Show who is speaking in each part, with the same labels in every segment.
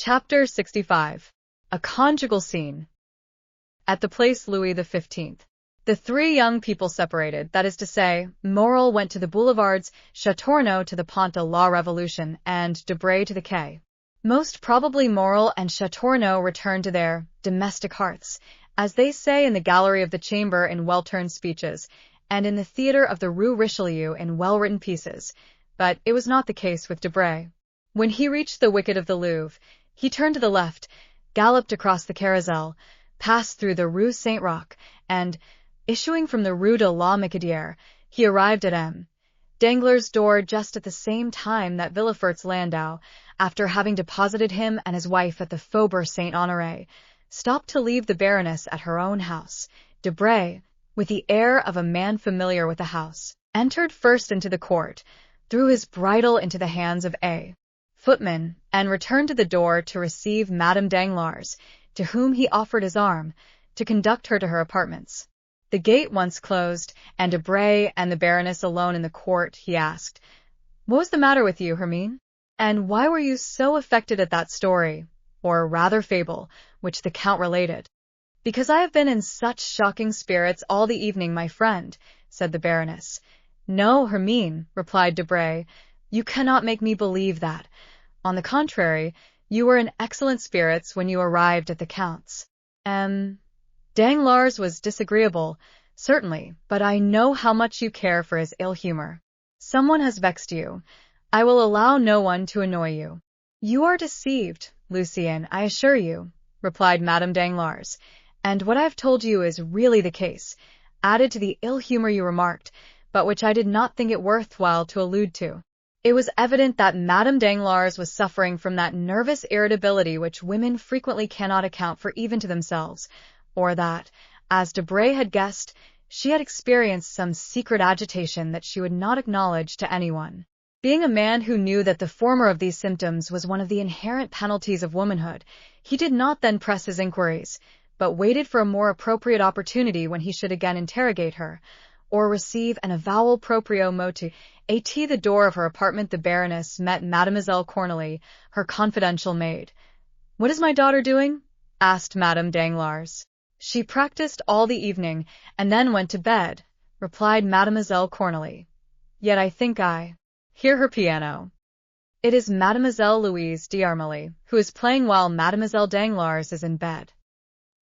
Speaker 1: Chapter 65. A Conjugal Scene. At the place Louis XV. The three young people separated, that is to say, Morel went to the boulevards, Chateauneuf to the Pont de la Revolution, and Debray to the quay. Most probably Morel and Chateauneuf returned to their domestic hearths, as they say in the gallery of the Chamber in well-turned speeches, and in the theatre of the Rue Richelieu in well-written pieces, but it was not the case with Debray. When he reached the wicket of the Louvre, he turned to the left, galloped across the Carrousel, passed through the Rue Saint-Roch, and, issuing from the Rue de la Michodière, he arrived at M. Danglars' door just at the same time that Villefort's landau, after having deposited him and his wife at the Faubourg Saint-Honoré, stopped to leave the Baroness at her own house. Debray, with the air of a man familiar with the house, entered first into the court, threw his bridle into the hands of a footman, and returned to the door to receive Madame Danglars, to whom he offered his arm, to conduct her to her apartments. The gate once closed, and Debray and the Baroness alone in the court, he asked, "What was the matter with you, Hermine? And why were you so affected at that story, or rather fable, which the Count related?" "Because I have been in such shocking spirits all the evening, my friend," said the Baroness. "No, Hermine," replied Debray, "you cannot make me believe that. On the contrary, you were in excellent spirits when you arrived at the Count's. Danglars was disagreeable, certainly, but I know how much you care for his ill humor. Someone has vexed you. I will allow no one to annoy you." "You are deceived, Lucien, I assure you," replied Madame Danglars, "and what I have told you is really the case, added to the ill humor you remarked, but which I did not think it worth while to allude to." It was evident that Madame Danglars was suffering from that nervous irritability which women frequently cannot account for even to themselves, or that, as Debray had guessed, she had experienced some secret agitation that she would not acknowledge to anyone. Being a man who knew that the former of these symptoms was one of the inherent penalties of womanhood, he did not then press his inquiries, but waited for a more appropriate opportunity when he should again interrogate her, or receive an avowal proprio motu. At the door of her apartment the Baroness met Mademoiselle Cornélie, her confidential maid. "What is my daughter doing?" asked Madame Danglars. "She practiced all the evening, and then went to bed," replied Mademoiselle Cornélie. "Yet I think I hear her piano." "It is Mademoiselle Louise d'Armilly, who is playing while Mademoiselle Danglars is in bed."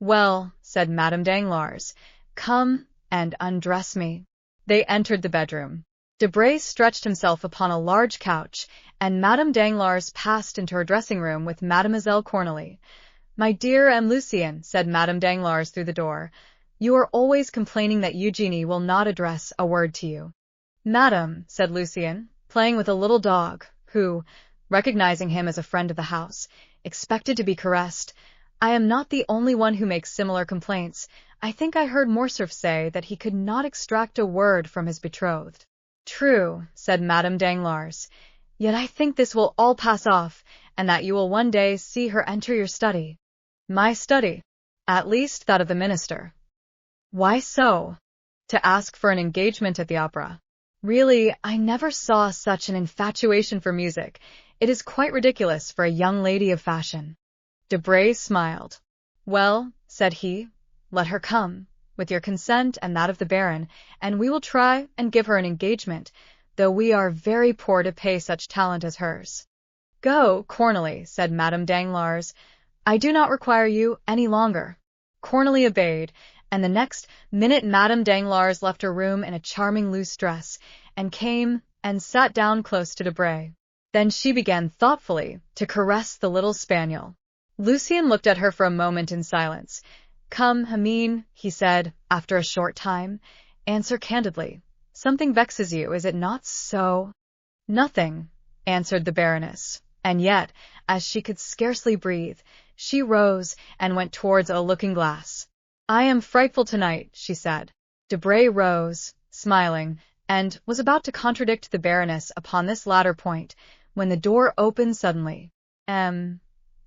Speaker 1: "Well," said Madame Danglars, "come and undress me." They entered the bedroom. Debray stretched himself upon a large couch, and Madame Danglars passed into her dressing-room with Mademoiselle Cornélie. "My dear M. Lucien," said Madame Danglars through the door, "you are always complaining that Eugénie will not address a word to you." "Madame," said Lucien, playing with a little dog, who, recognizing him as a friend of the house, expected to be caressed, "I am not the only one who makes similar complaints. I think I heard Morcerf say that he could not extract a word from his betrothed." "True," said Madame Danglars, "yet I think this will all pass off, and that you will one day see her enter your study." "My study?" "At least that of the minister." "Why so?" "To ask for an engagement at the opera." "Really, I never saw such an infatuation for music. It is quite ridiculous for a young lady of fashion." Debray smiled. "Well," said he, "let her come, with your consent and that of the Baron, and we will try and give her an engagement, though we are very poor to pay such talent as hers." "Go, Cornélie," said Madame Danglars. "I do not require you any longer." Cornélie obeyed, and the next minute Madame Danglars left her room in a charming loose dress, and came and sat down close to Debray. Then she began thoughtfully to caress the little spaniel. Lucien looked at her for a moment in silence. "Come, Hermine," he said, after a short time, "answer candidly. Something vexes you, is it not so?" "Nothing," answered the Baroness, and yet, as she could scarcely breathe, she rose and went towards a looking-glass. "I am frightful tonight," she said. Debray rose, smiling, and was about to contradict the Baroness upon this latter point, when the door opened suddenly.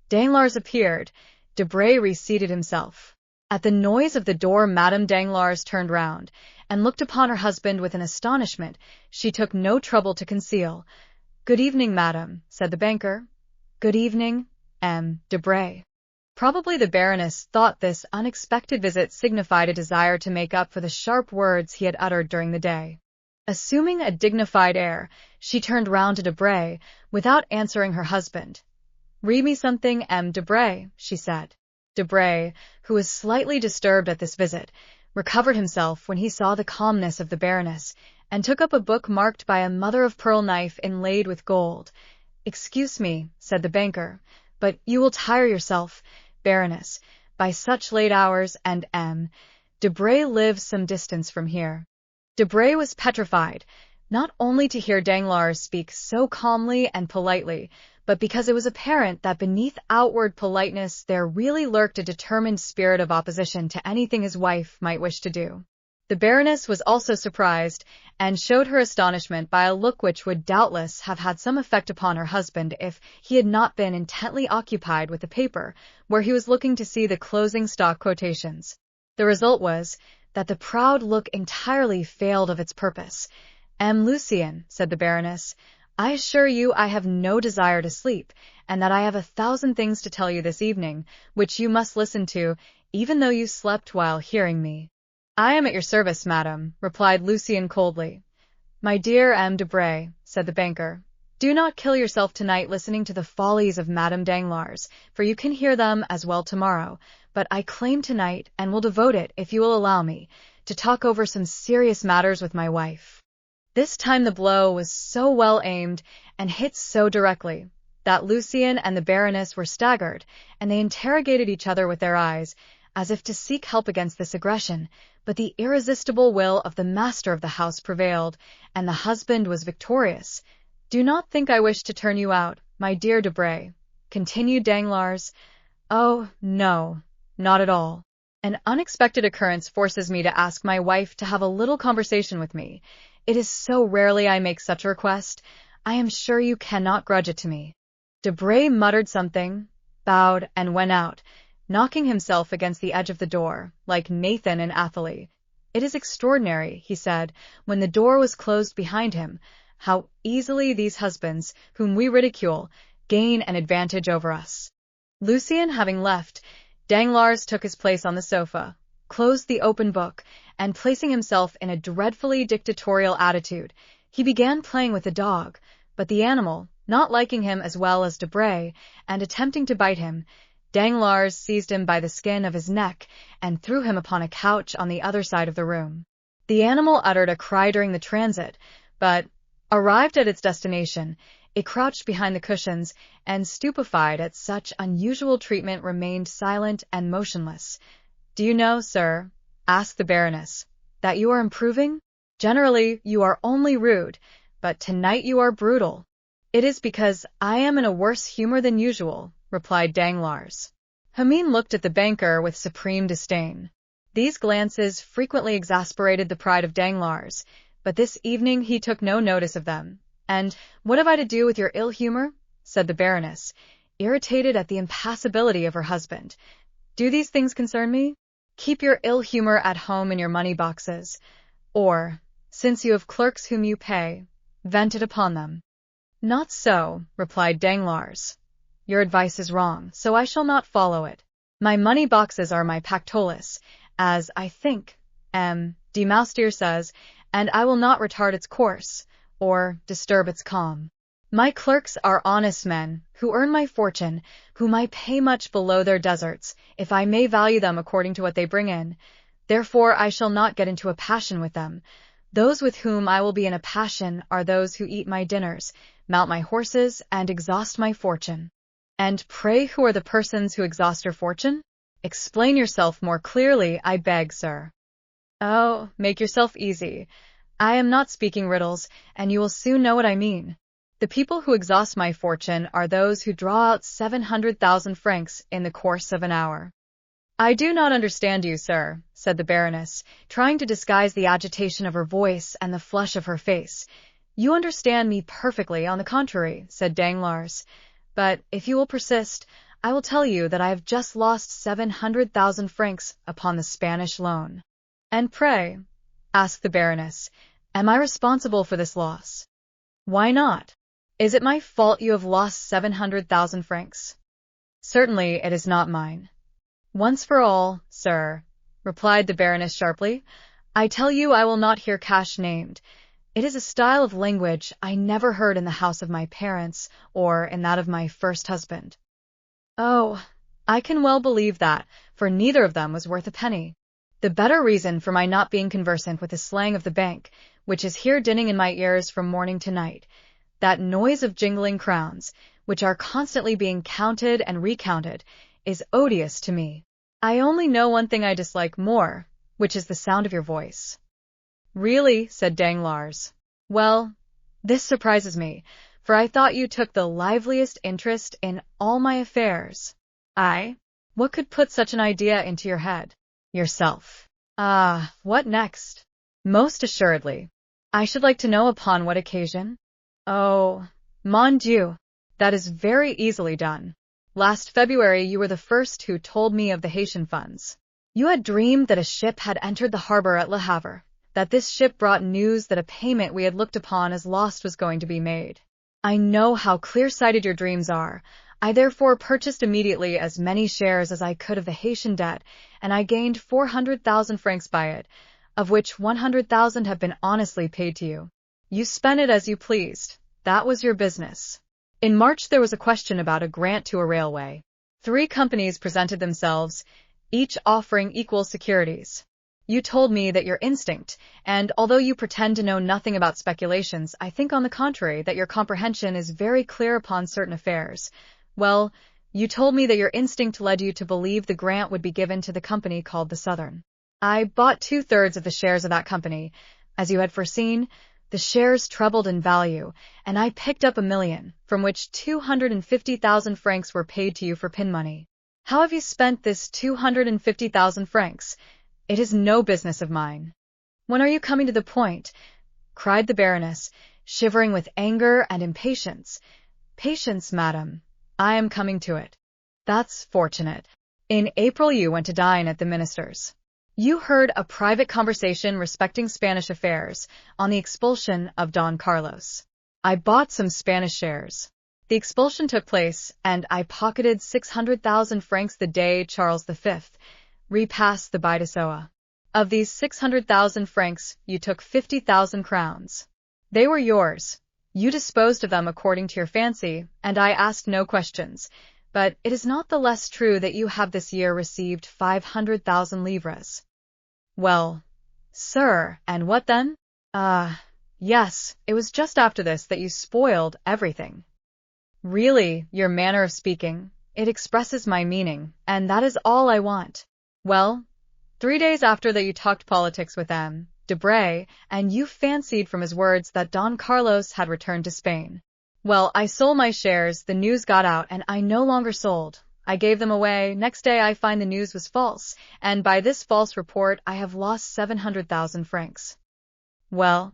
Speaker 1: Danglars appeared. Debray reseated himself. At the noise of the door Madame Danglars turned round, and looked upon her husband with an astonishment she took no trouble to conceal. "Good evening, madame," said the banker. "Good evening," Debray. Probably the Baroness thought this unexpected visit signified a desire to make up for the sharp words he had uttered during the day. Assuming a dignified air, she turned round to Debray, without answering her husband. "Read me something, Debray," she said. Debray, who was slightly disturbed at this visit, recovered himself when he saw the calmness of the Baroness, and took up a book marked by a mother-of-pearl knife inlaid with gold. "Excuse me," said the banker, "but you will tire yourself, Baroness, by such late hours, and Debray lives some distance from here." Debray was petrified, not only to hear Danglars speak so calmly and politely, but because it was apparent that beneath outward politeness there really lurked a determined spirit of opposition to anything his wife might wish to do. The Baroness was also surprised, and showed her astonishment by a look which would doubtless have had some effect upon her husband if he had not been intently occupied with the paper, where he was looking to see the closing stock quotations. The result was that the proud look entirely failed of its purpose. "Lucien," said the Baroness, "I assure you I have no desire to sleep, and that I have 1,000 things to tell you this evening, which you must listen to, even though you slept while hearing me." "I am at your service, madam," replied Lucien coldly. "My dear Debray," said the banker, "do not kill yourself tonight listening to the follies of Madame Danglars, for you can hear them as well tomorrow, but I claim tonight, and will devote it, if you will allow me, to talk over some serious matters with my wife." This time the blow was so well aimed, and hit so directly, that Lucien and the Baroness were staggered, and they interrogated each other with their eyes, as if to seek help against this aggression, but the irresistible will of the master of the house prevailed, and the husband was victorious. "Do not think I wish to turn you out, my dear Debray," continued Danglars. "Oh, no, not at all. An unexpected occurrence forces me to ask my wife to have a little conversation with me. It is so rarely I make such a request, I am sure you cannot grudge it to me." Debray muttered something, bowed, and went out, knocking himself against the edge of the door, like Nathan and Athalie. "It is extraordinary," he said, when the door was closed behind him, "how easily these husbands, whom we ridicule, gain an advantage over us." Lucien having left, Danglars took his place on the sofa, closed the open book, and placing himself in a dreadfully dictatorial attitude, he began playing with the dog, but the animal, not liking him as well as Debray, and attempting to bite him, Danglars seized him by the skin of his neck and threw him upon a couch on the other side of the room. The animal uttered a cry during the transit, but, arrived at its destination, it crouched behind the cushions, and stupefied at such unusual treatment remained silent and motionless. "Do you know, sir," asked the Baroness, "that you are improving? Generally you are only rude, but tonight you are brutal." "It is because I am in a worse humor than usual," replied Danglars. Hermine looked at the banker with supreme disdain. These glances frequently exasperated the pride of Danglars, but this evening he took no notice of them. "And what have I to do with your ill humor?" said the Baroness, irritated at the impassibility of her husband. "Do these things concern me? Keep your ill humor at home in your money boxes, or, since you have clerks whom you pay, vent it upon them." "Not so," replied Danglars. "Your advice is wrong, so I shall not follow it. My money boxes are my Pactolus, as, I think, de Moustier says, and I will not retard its course, or disturb its calm. My clerks are honest men, who earn my fortune, whom I pay much below their deserts, if I may value them according to what they bring in. Therefore I shall not get into a passion with them. Those with whom I will be in a passion are those who eat my dinners, mount my horses, and exhaust my fortune." "And pray who are the persons who exhaust your fortune? Explain yourself more clearly, I beg, sir." "Oh, make yourself easy. I am not speaking riddles, and you will soon know what I mean. The people who exhaust my fortune are those who draw out 700,000 francs in the course of an hour." "I do not understand you, sir," said the Baroness, trying to disguise the agitation of her voice and the flush of her face. "You understand me perfectly, on the contrary," said Danglars. "But, if you will persist, I will tell you that I have just lost 700,000 francs upon the Spanish loan." "And pray," asked the Baroness, "am I responsible for this loss?" "Why not? Is it my fault you have lost 700,000 francs?" Certainly it is not mine. Once for all, sir, replied the Baroness sharply, I tell you I will not hear cash named. It is a style of language I never heard in the house of my parents or in that of my first husband. Oh, I can well believe that, for neither of them was worth a penny. The better reason for my not being conversant with the slang of the bank, which is here dinning in my ears from morning to night, that noise of jingling crowns, which are constantly being counted and recounted, is odious to me. I only know one thing I dislike more, which is the sound of your voice. Really, said Danglars. Well, this surprises me, for I thought you took the liveliest interest in all my affairs. I? What could put such an idea into your head? Yourself. Ah, what next? Most assuredly. I should like to know upon what occasion. Oh, mon Dieu, that is very easily done. Last February you were the first who told me of the Haitian funds. You had dreamed that a ship had entered the harbor at Le Havre, that this ship brought news that a payment we had looked upon as lost was going to be made. I know how clear-sighted your dreams are. I therefore purchased immediately as many shares as I could of the Haitian debt, and I gained 400,000 francs by it, of which 100,000 have been honestly paid to you. You spent it as you pleased. That was your business. In March there was a question about a grant to a railway. 3 companies presented themselves, each offering equal securities. You told me that your instinct, and although you pretend to know nothing about speculations, I think on the contrary that your comprehension is very clear upon certain affairs. Well, you told me that your instinct led you to believe the grant would be given to the company called the Southern. I bought 2/3 of the shares of that company. As you had foreseen, the shares trebled in value, and I picked up 1,000,000, from which 250,000 francs were paid to you for pin money. How have you spent this 250,000 francs? It is no business of mine. When are you coming to the point? Cried the Baroness, shivering with anger and impatience. Patience, madam. I am coming to it. That's fortunate. In April you went to dine at the minister's. You heard a private conversation respecting Spanish affairs on the expulsion of Don Carlos. I bought some Spanish shares. The expulsion took place, and I pocketed 600,000 francs the day Charles V repassed the Bidasoa. Of these 600,000 francs, you took 50,000 crowns. They were yours. You disposed of them according to your fancy, and I asked no questions. But it is not the less true that you have this year received 500,000 livres. Well, sir, and what then? Yes, it was just after this that you spoiled everything. Really, your manner of speaking, it expresses my meaning, and that is all I want. Well, 3 days after that you talked politics with M. Debray, and you fancied from his words that Don Carlos had returned to Spain. Well, I sold my shares, the news got out, and I no longer sold. I gave them away. Next day I find the news was false, and by this false report I have lost 700,000 francs. Well,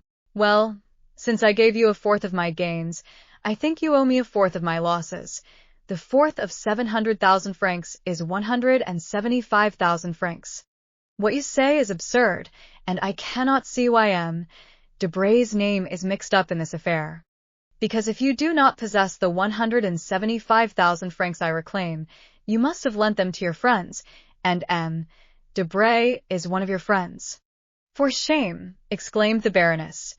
Speaker 1: since I gave you 1/4 of my gains, I think you owe me 1/4 of my losses. The 1/4 of 700,000 francs is 175,000 francs. What you say is absurd, and I cannot see why M. Debray's name is mixed up in this affair. Because if you do not possess the 175,000 francs I reclaim, you must have lent them to your friends, and M. Debray is one of your friends. For shame, exclaimed the Baroness.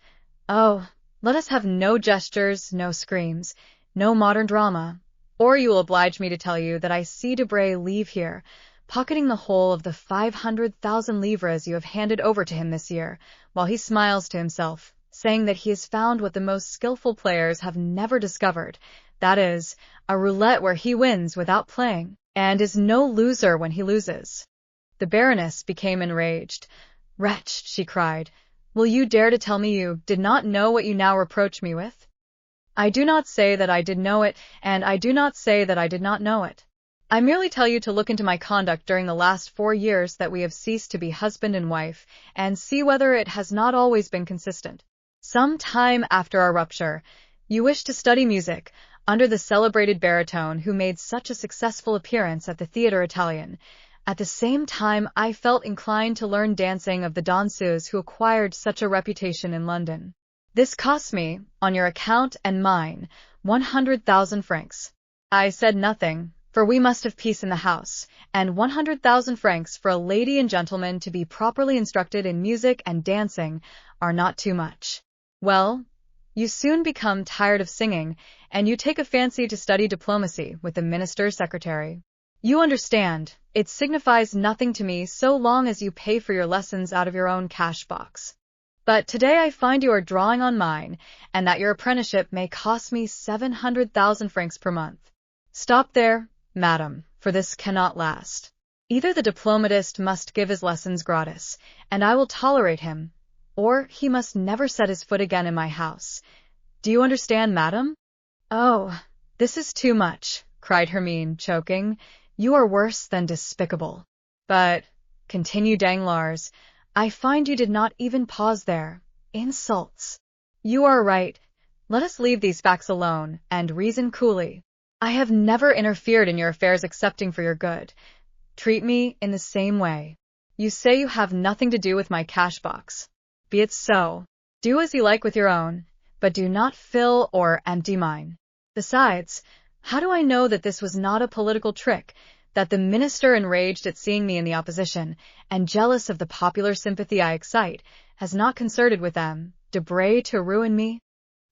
Speaker 1: Oh, let us have no gestures, no screams, no modern drama, or you will oblige me to tell you that I see Debray leave here, pocketing the whole of the 500,000 livres you have handed over to him this year, while he smiles to himself, saying that he has found what the most skillful players have never discovered, that is, a roulette where he wins without playing, and is no loser when he loses. The Baroness became enraged. Wretch, she cried, will you dare to tell me you did not know what you now reproach me with? I do not say that I did know it, and I do not say that I did not know it. I merely tell you to look into my conduct during the last 4 years that we have ceased to be husband and wife, and see whether it has not always been consistent. Some time after our rupture, you wished to study music, under the celebrated baritone who made such a successful appearance at the Theatre Italien. At the same time, I felt inclined to learn dancing of the danseuses who acquired such a reputation in London. This cost me, on your account and mine, 100,000 francs. I said nothing. For we must have peace in the house, and 100,000 francs for a lady and gentleman to be properly instructed in music and dancing are not too much. Well, you soon become tired of singing, and you take a fancy to study diplomacy with the minister's secretary. You understand, it signifies nothing to me so long as you pay for your lessons out of your own cash box. But today I find you are drawing on mine, and that your apprenticeship may cost me 700,000 francs per month. Stop there, madam, for this cannot last. Either the diplomatist must give his lessons gratis, and I will tolerate him, or he must never set his foot again in my house. Do you understand, madam? Oh, this is too much, cried Hermine, choking. You are worse than despicable. But, continued Danglars, I find you did not even pause there. Insults. You are right. Let us leave these facts alone, and reason coolly. I have never interfered in your affairs excepting for your good. Treat me in the same way. You say you have nothing to do with my cash box. Be it so. Do as you like with your own, but do not fill or empty mine. Besides, how do I know that this was not a political trick, that the minister, enraged at seeing me in the opposition, and jealous of the popular sympathy I excite, has not concerted with them, Debray, to ruin me?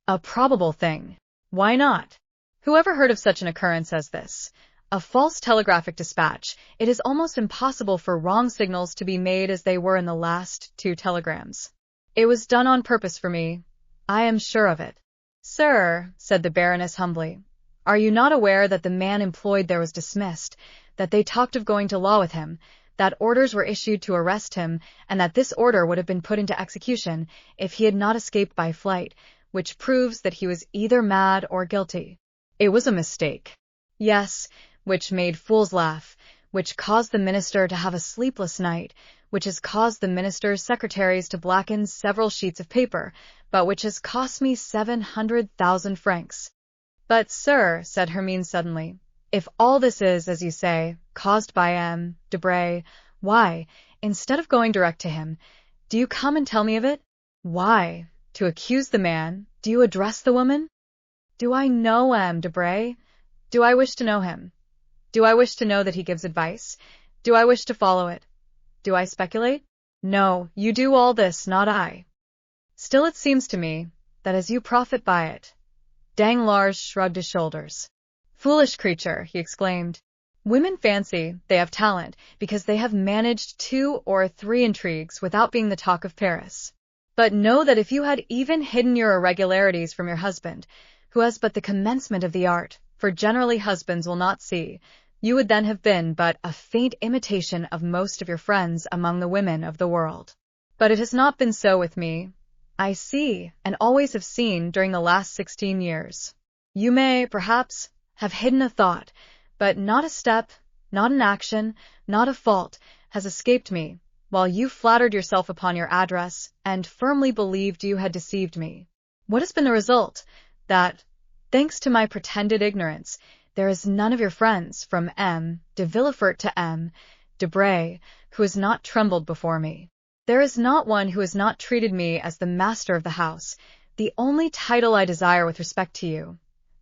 Speaker 1: A probable thing. Why not? Who ever heard of such an occurrence as this? A false telegraphic dispatch. It is almost impossible for wrong signals to be made as they were in the last 2 telegrams. It was done on purpose for me. I am sure of it. Sir, said the Baroness humbly, are you not aware that the man employed there was dismissed, that they talked of going to law with him, that orders were issued to arrest him, and that this order would have been put into execution if he had not escaped by flight, which proves that he was either mad or guilty? It was a mistake. Yes, which made fools laugh, which caused the minister to have a sleepless night, which has caused the minister's secretaries to blacken several sheets of paper, but which has cost me 700,000 francs. But, sir, said Hermine suddenly, if all this is, as you say, caused by M. Debray, why, instead of going direct to him, do you come and tell me of it? Why, to accuse the man, do you address the woman? Do I know M. Debray? Do I wish to know him? Do I wish to know that he gives advice? Do I wish to follow it? Do I speculate? No, you do all this, not I. Still it seems to me that as you profit by it. Danglars shrugged his shoulders. Foolish creature, he exclaimed. Women fancy they have talent because they have managed 2 or 3 intrigues without being the talk of Paris. But know that if you had even hidden your irregularities from your husband, who has but the commencement of the art, for generally husbands will not see, you would then have been but a faint imitation of most of your friends among the women of the world. But it has not been so with me. I see, and always have seen during the last 16 years. You may, perhaps, have hidden a thought, but not a step, not an action, not a fault has escaped me, while you flattered yourself upon your address and firmly believed you had deceived me. What has been the result? That, thanks to my pretended ignorance, there is none of your friends, from M. de Villefort to M. Debray, who has not trembled before me. There is not one who has not treated me as the master of the house, the only title I desire with respect to you.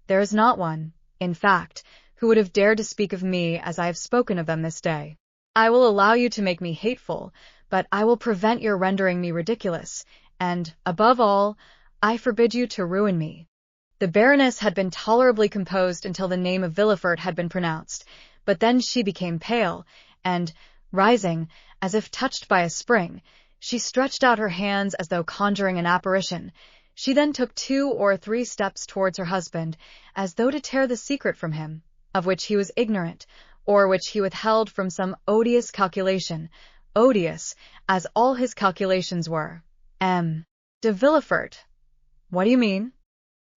Speaker 1: There is not one, in fact, who would have dared to speak of me as I have spoken of them this day. I will allow you to make me hateful, but I will prevent your rendering me ridiculous, and, above all, I forbid you to ruin me. The Baroness had been tolerably composed until the name of Villefort had been pronounced, but then she became pale, and, rising, as if touched by a spring, she stretched out her hands as though conjuring an apparition. She then took 2 or 3 steps towards her husband, as though to tear the secret from him, of which he was ignorant, or which he withheld from some odious calculation, odious, as all his calculations were. M. de Villefort. What do you mean?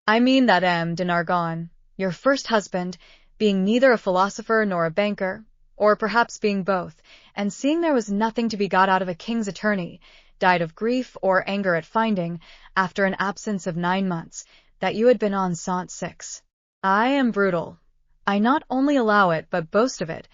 Speaker 1: I mean that M. de Nargonne, your first husband, being neither a philosopher nor a banker, or perhaps being both, and seeing there was nothing to be got out of a king's attorney, died of grief or anger at finding, after an absence of 9 months, that you had been en Saint 6. I am brutal. I not only allow it, but boast of it.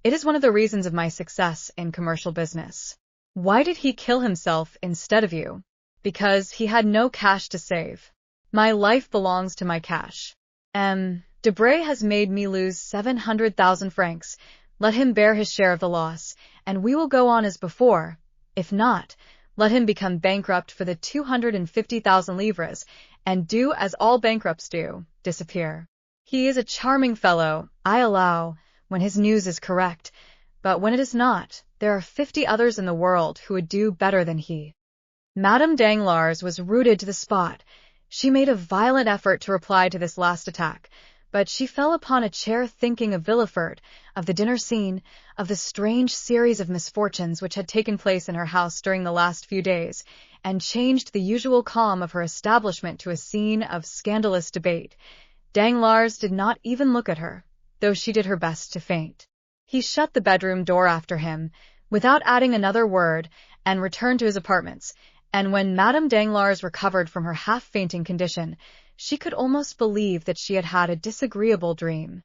Speaker 1: It is one of the reasons of my success in commercial business. Why did he kill himself instead of you? Because he had no cash to save. My life belongs to my cash. M. Debray has made me lose 700,000 francs. Let him bear his share of the loss, and we will go on as before. If not, let him become bankrupt for the 250,000 livres, and do as all bankrupts do, disappear. He is a charming fellow, I allow, when his news is correct, but when it is not, there are 50 others in the world who would do better than he. Madame Danglars was rooted to the spot. She made a violent effort to reply to this last attack, but she fell upon a chair thinking of Villefort, of the dinner scene, of the strange series of misfortunes which had taken place in her house during the last few days, and changed the usual calm of her establishment to a scene of scandalous debate. Danglars did not even look at her, though she did her best to faint. He shut the bedroom door after him, without adding another word, and returned to his apartments, and when Madame Danglars recovered from her half-fainting condition, she could almost believe that she had had a disagreeable dream.